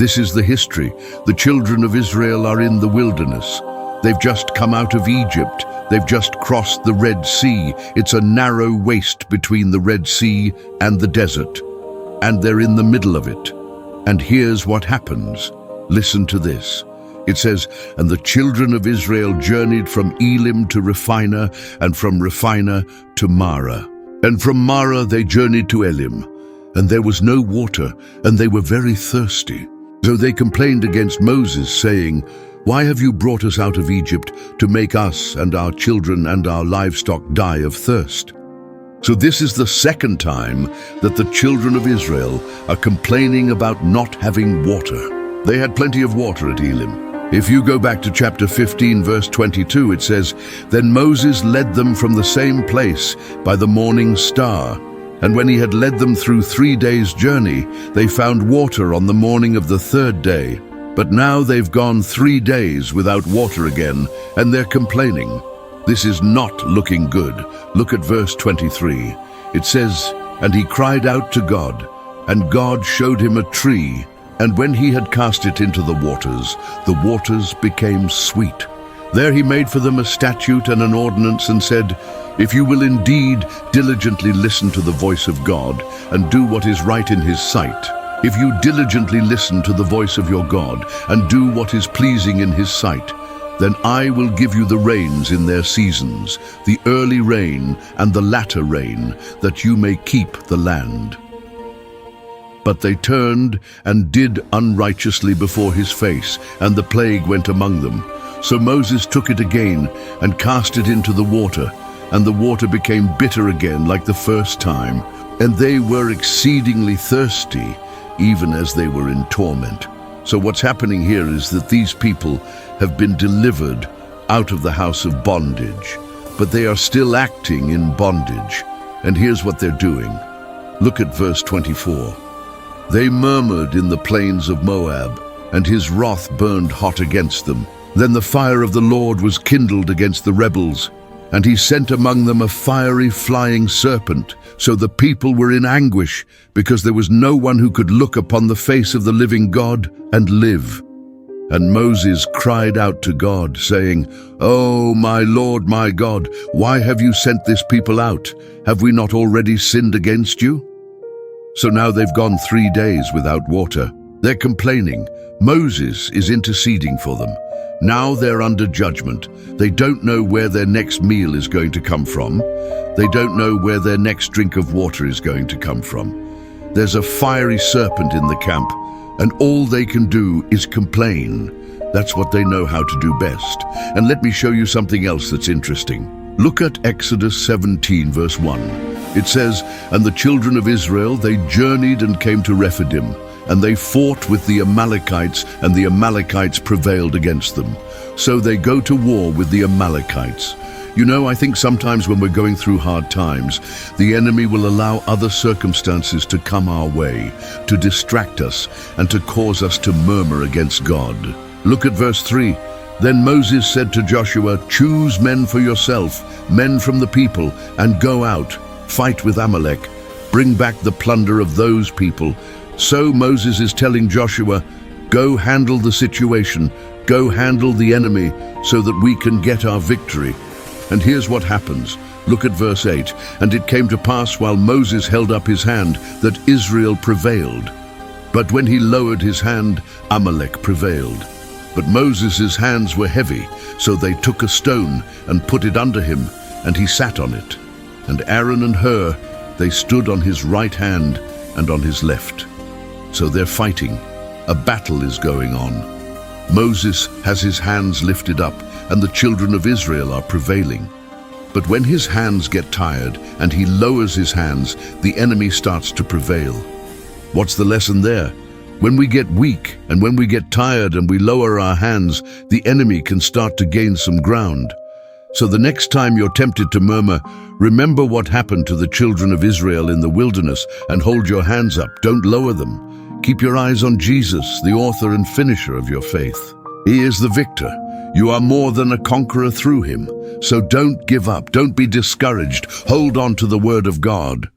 This is the history. The children of Israel are in the wilderness. They've just come out of Egypt. They've just crossed the Red Sea. It's a narrow waste between the Red Sea and the desert. And they're in the middle of it. And here's what happens. Listen to this. It says, "And the children of Israel journeyed from Elim to Rephidah, and from Rephidah to Marah. And from Marah they journeyed to Elim. And there was no water, and they were very thirsty. So they complained against Moses, saying, 'Why have you brought us out of Egypt to make us and our children and our livestock die of thirst?'" So this is the second time that the children of Israel are complaining about not having water. They had plenty of water at Elim. If you go back to chapter 15, verse 22, it says, "Then Moses led them from the same place by the morning star. And when he had led them through 3 days' journey, they found water on the morning of the third day. But now they've gone 3 days without water again, and they're complaining." This is not looking good. Look at verse 23. It says, "And he cried out to God, and God showed him a tree. And when he had cast it into the waters became sweet. There he made for them a statute and an ordinance and said, 'If you will indeed diligently listen to the voice of God and do what is right in his sight, if you diligently listen to the voice of your God and do what is pleasing in his sight, then I will give you the rains in their seasons, the early rain and the latter rain, that you may keep the land.' But they turned and did unrighteously before his face, and the plague went among them. So Moses took it again and cast it into the water, and the water became bitter again like the first time, and they were exceedingly thirsty, even as they were in torment." So what's happening here is that these people have been delivered out of the house of bondage, but they are still acting in bondage. And here's what they're doing. Look at verse 24. "They murmured in the plains of Moab, and his wrath burned hot against them. Then the fire of the Lord was kindled against the rebels, and he sent among them a fiery flying serpent. So the people were in anguish, because there was no one who could look upon the face of the living God and live. And Moses cried out to God, saying, 'Oh, my Lord, my God, why have you sent this people out? Have we not already sinned against you?' So now they've gone 3 days without water. They're complaining. Moses is interceding for them. Now they're under judgment. They don't know where their next meal is going to come from. They don't know where their next drink of water is going to come from. There's a fiery serpent in the camp, and all they can do is complain. That's what they know how to do best. And let me show you something else that's interesting. Look at Exodus 17, verse 1. It says, "And the children of Israel, they journeyed and came to Rephidim, and they fought with the Amalekites, and the Amalekites prevailed against them. So they go to war with the Amalekites." You know, I think sometimes when we're going through hard times, the enemy will allow other circumstances to come our way, to distract us, and to cause us to murmur against God. Look at verse 3. "Then Moses said to Joshua, 'Choose men for yourself, men from the people, and go out, fight with Amalek. Bring back the plunder of those people.'" So Moses is telling Joshua, go handle the situation, go handle the enemy so that we can get our victory. And here's what happens. Look at verse 8. "And it came to pass while Moses held up his hand that Israel prevailed. But when he lowered his hand, Amalek prevailed. But Moses' hands were heavy, so they took a stone and put it under him, and he sat on it. And Aaron and Hur, they stood on his right hand and on his left." So they're fighting. A battle is going on. Moses has his hands lifted up, and the children of Israel are prevailing. But when his hands get tired and he lowers his hands, the enemy starts to prevail. What's the lesson there? When we get weak and when we get tired and we lower our hands, the enemy can start to gain some ground. So the next time you're tempted to murmur, remember what happened to the children of Israel in the wilderness and hold your hands up. Don't lower them. Keep your eyes on Jesus, the author and finisher of your faith. He is the victor. You are more than a conqueror through him. So don't give up. Don't be discouraged. Hold on to the word of God.